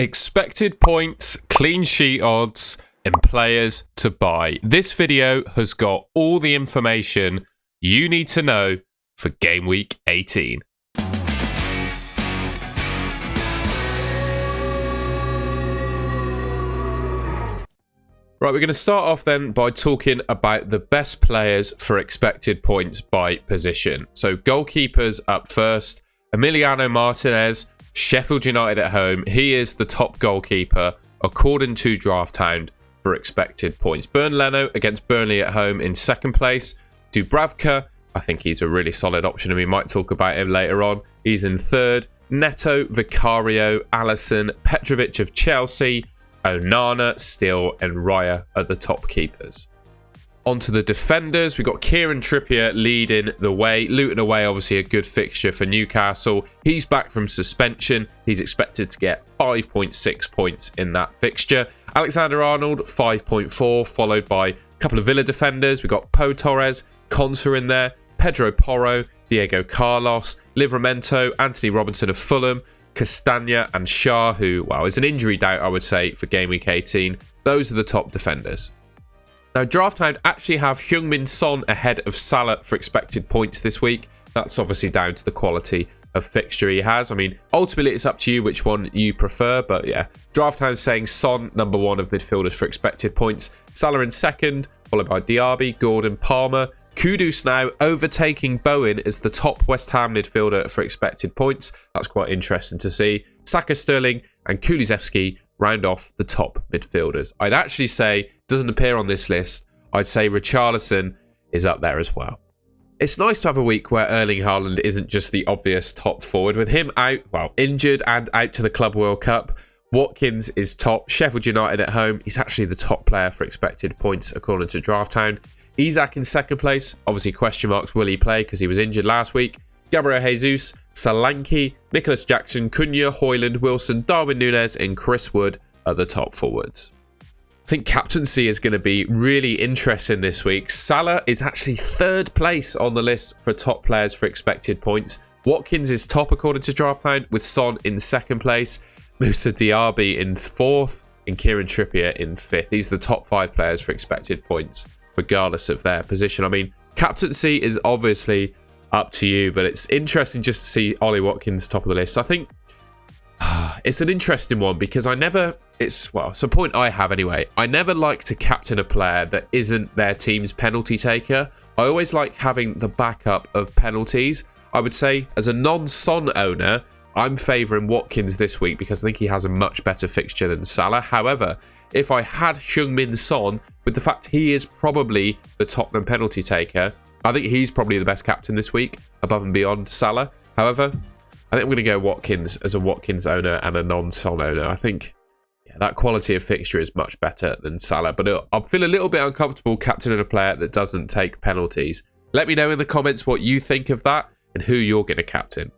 Expected points, clean sheet odds, and players to buy. This video has got all the information you need to know for game week 18. Right, we're going to start off then by talking about the best players for expected points by position. So goalkeepers up first. Emiliano Martinez, Sheffield United at home. He is the top goalkeeper according to DraftHound for expected points. Bernd Leno against Burnley at home in second place. Dubravka, I think he's a really solid option and we might talk about him later on. He's in third. Neto, Vicario, Alisson, Petrovic of Chelsea, Onana, Steele and Raya are the top keepers. On to the defenders. We've got Kieran Trippier leading the way. Luton away, obviously a good fixture for Newcastle. He's back from suspension. He's expected to get 5.6 points in that fixture. Alexander-Arnold, 5.4, followed by a couple of Villa defenders. We've got Pau Torres, Konsa in there, Pedro Porro, Diego Carlos, Livramento, Anthony Robinson of Fulham, Castagna and Shah, who, well, is an injury doubt, I would say, for game week 18. Those are the top defenders. Now, DraftHound actually have Heung-min Son ahead of Salah for expected points this week. That's obviously down to the quality of fixture he has. I mean, ultimately, it's up to you which one you prefer. But yeah, DraftHound saying Son, number one of midfielders for expected points. Salah in second, followed by Diaby, Gordon, Palmer. Kudus now overtaking Bowen as the top West Ham midfielder for expected points. That's quite interesting to see. Saka, Sterling and Kulusevski round off the top midfielders. I'd actually say, doesn't appear on this list, I'd say Richarlison is up there as well. It's nice to have a week where Erling Haaland isn't just the obvious top forward. With him out, well, injured and out to the Club World Cup, Watkins is top. Sheffield United at home, he's actually the top player for expected points according to DraftHound. Isak in second place, obviously question marks, will he play because he was injured last week. Gabriel Jesus, Solanke, Nicholas Jackson, Cunha, Højlund, Wilson, Darwin Núñez and Chris Wood are the top forwards. I think captaincy is going to be really interesting this week. Salah is actually third place on the list for top players for expected points. Watkins is top according to DraftHound, with Son in second place, Moussa Diaby in fourth and Kieran Trippier in fifth. These are the top 5 players for expected points regardless of their position. I mean, captaincy is obviously up to you, but it's interesting just to see Ollie Watkins top of the list. I think it's an interesting one because it's a point I have anyway. I never like to captain a player that isn't their team's penalty taker. I always like having the backup of penalties. I would say as a non-Son owner, I'm favouring Watkins this week because I think he has a much better fixture than Salah. However, if I had Heung-min Son, with the fact he is probably the Tottenham penalty taker, I think he's probably the best captain this week, above and beyond Salah. However, I think I'm going to go Watkins as a Watkins owner and a non-Son owner. I think that quality of fixture is much better than Salah, but I feel a little bit uncomfortable captaining a player that doesn't take penalties. Let me know in the comments what you think of that and who you're going to captain.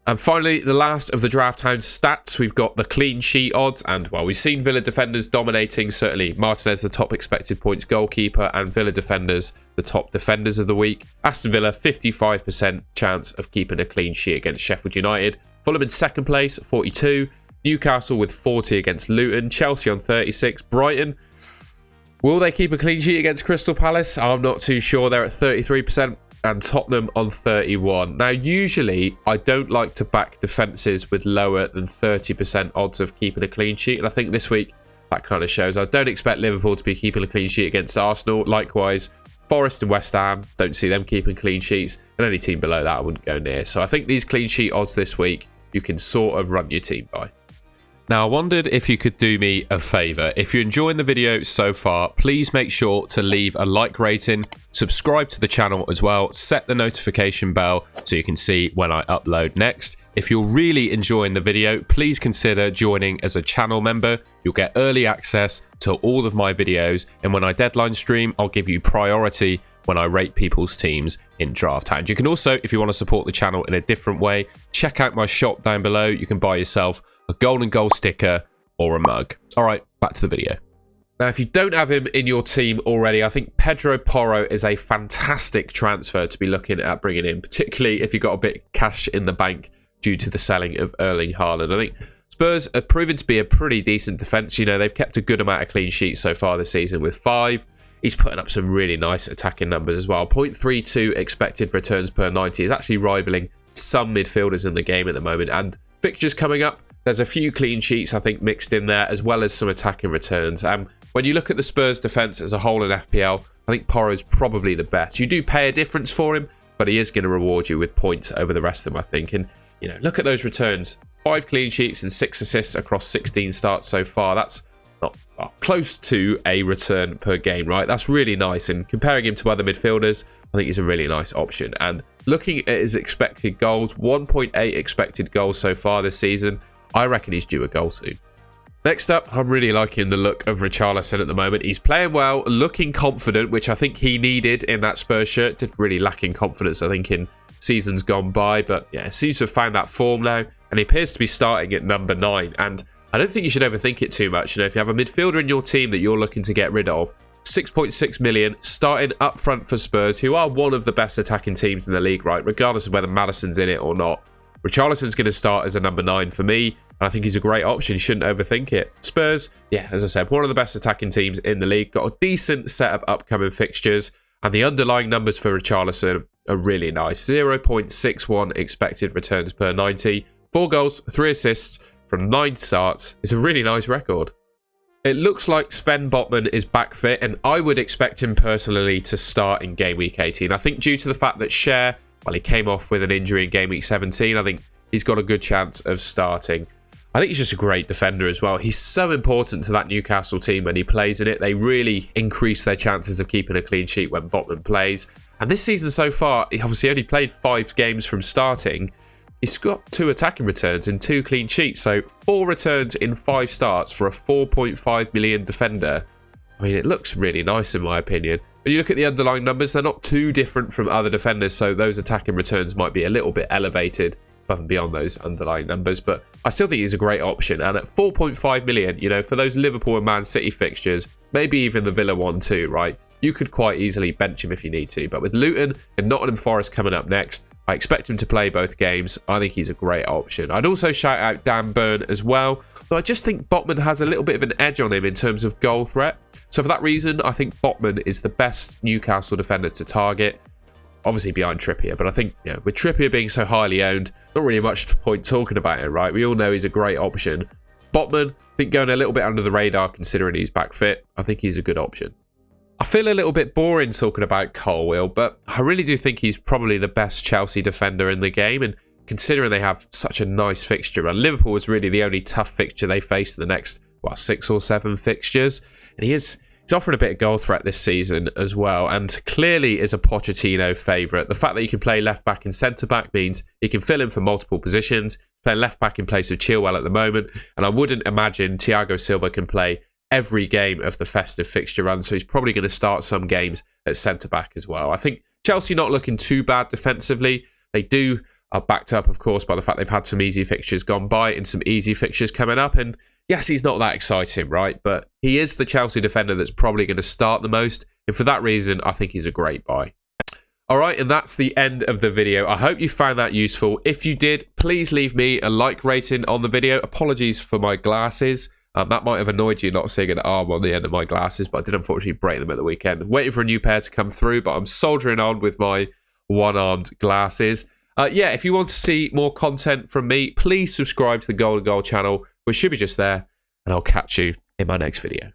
And finally, the last of the DraftHound stats, we've got the clean sheet odds. And, well, we've seen Villa defenders dominating, certainly Martinez, the top expected points goalkeeper, and Villa defenders, the top defenders of the week. Aston Villa, 55% chance of keeping a clean sheet against Sheffield United. Fulham in second place, 42. Newcastle with 40 against Luton. Chelsea on 36. Brighton, will they keep a clean sheet against Crystal Palace? I'm not too sure. They're at 33%. And Tottenham on 31. Now, usually, I don't like to back defences with lower than 30% odds of keeping a clean sheet. And I think this week, that kind of shows. I don't expect Liverpool to be keeping a clean sheet against Arsenal. Likewise, Forest and West Ham, don't see them keeping clean sheets. And any team below that I wouldn't go near. So I think these clean sheet odds this week, you can sort of run your team by. Now, I wondered if you could do me a favour. If you're enjoying the video so far, please make sure to leave a like rating, subscribe to the channel as well, set the notification bell so you can see when I upload next. If you're really enjoying the video, please consider joining as a channel member. You'll get early access to all of my videos, and when I deadline stream, I'll give you priority when I rate people's teams in DraftHound. You can also, if you want to support the channel in a different way, check out my shop down below. You can buy yourself a golden goal sticker or a mug. All right, back to the video. Now, if you don't have him in your team already, I think Pedro Porro is a fantastic transfer to be looking at bringing in, particularly if you've got a bit of cash in the bank due to the selling of Erling Haaland. I think Spurs are proven to be a pretty decent defence. You know, they've kept a good amount of clean sheets so far this season with 5. He's putting up some really nice attacking numbers as well. 0.32 expected returns per 90 is actually rivaling some midfielders in the game at the moment. And fixtures coming up, there's a few clean sheets, I think, mixed in there, as well as some attacking returns. When you look at the Spurs defence as a whole in FPL, I think Porro's probably the best. You do pay a difference for him, but he is going to reward you with points over the rest of them, I think. And, you know, look at those returns. 5 clean sheets and 6 assists across 16 starts so far. That's not close to a return per game, right? That's really nice. And comparing him to other midfielders, I think he's a really nice option. And looking at his expected goals, 1.8 expected goals so far this season, I reckon he's due a goal soon. Next up, I'm really liking the look of Richarlison at the moment. He's playing well, looking confident, which I think he needed in that Spurs shirt. Did really lack in confidence, I think, in seasons gone by. But yeah, seems to have found that form now. And he appears to be starting at number 9. And I don't think you should overthink it too much. You know, if you have a midfielder in your team that you're looking to get rid of, 6.6 million starting up front for Spurs, who are one of the best attacking teams in the league, right? Regardless of whether Maddison's in it or not. Richarlison's going to start as a number 9 for me. And I think he's a great option. You shouldn't overthink it. Spurs, yeah, as I said, one of the best attacking teams in the league. Got a decent set of upcoming fixtures. And the underlying numbers for Richarlison are really nice. 0.61 expected returns per 90. 4 goals, 3 assists from 9 starts. It's a really nice record. It looks like Sven Botman is back fit. And I would expect him personally to start in game week 18. I think due to the fact that Cher, well, he came off with an injury in game week 17. I think he's got a good chance of starting. I think he's just a great defender as well. He's so important to that Newcastle team when he plays in it. They really increase their chances of keeping a clean sheet when Botman plays. And this season so far, he obviously only played 5 games from starting. He's got 2 attacking returns and 2 clean sheets. So 4 returns in 5 starts for a 4.5 million defender. I mean, it looks really nice in my opinion. When you look at the underlying numbers, they're not too different from other defenders. So those attacking returns might be a little bit elevated above and beyond those underlying numbers, but I still think he's a great option. And at 4.5 million, you know, for those Liverpool and Man City fixtures, maybe even the Villa one too, right? You could quite easily bench him if you need to. But with Luton and Nottingham Forest coming up next, I expect him to play both games. I think he's a great option. I'd also shout out Dan Burn as well, but I just think Botman has a little bit of an edge on him in terms of goal threat. So for that reason, I think Botman is the best Newcastle defender to target. Obviously behind Trippier, but I think, you know, with Trippier being so highly owned, not really much point talking about it, right? We all know he's a great option. Botman, I think going a little bit under the radar considering he's back fit. I think he's a good option. I feel a little bit boring talking about Colwill, but I really do think he's probably the best Chelsea defender in the game. And considering they have such a nice fixture, and Liverpool was really the only tough fixture they faced in the next, 6 or 7 fixtures. And he's offering a bit of goal threat this season as well, and clearly is a Pochettino favourite. The fact that he can play left back and centre back means he can fill in for multiple positions. Playing left back in place of Chilwell at the moment, and I wouldn't imagine Thiago Silva can play every game of the festive fixture run, so he's probably going to start some games at centre back as well. I think Chelsea not looking too bad defensively. They are backed up, of course, by the fact they've had some easy fixtures gone by and some easy fixtures coming up. And yes, he's not that exciting, right? But he is the Chelsea defender that's probably going to start the most. And for that reason, I think he's a great buy. All right, and that's the end of the video. I hope you found that useful. If you did, please leave me a like rating on the video. Apologies for my glasses. That might have annoyed you not seeing an arm on the end of my glasses, but I did unfortunately break them at the weekend. Waiting for a new pair to come through, but I'm soldiering on with my one-armed glasses. Yeah, if you want to see more content from me, please subscribe to the Golden Goal channel, which should be just there, and I'll catch you in my next video.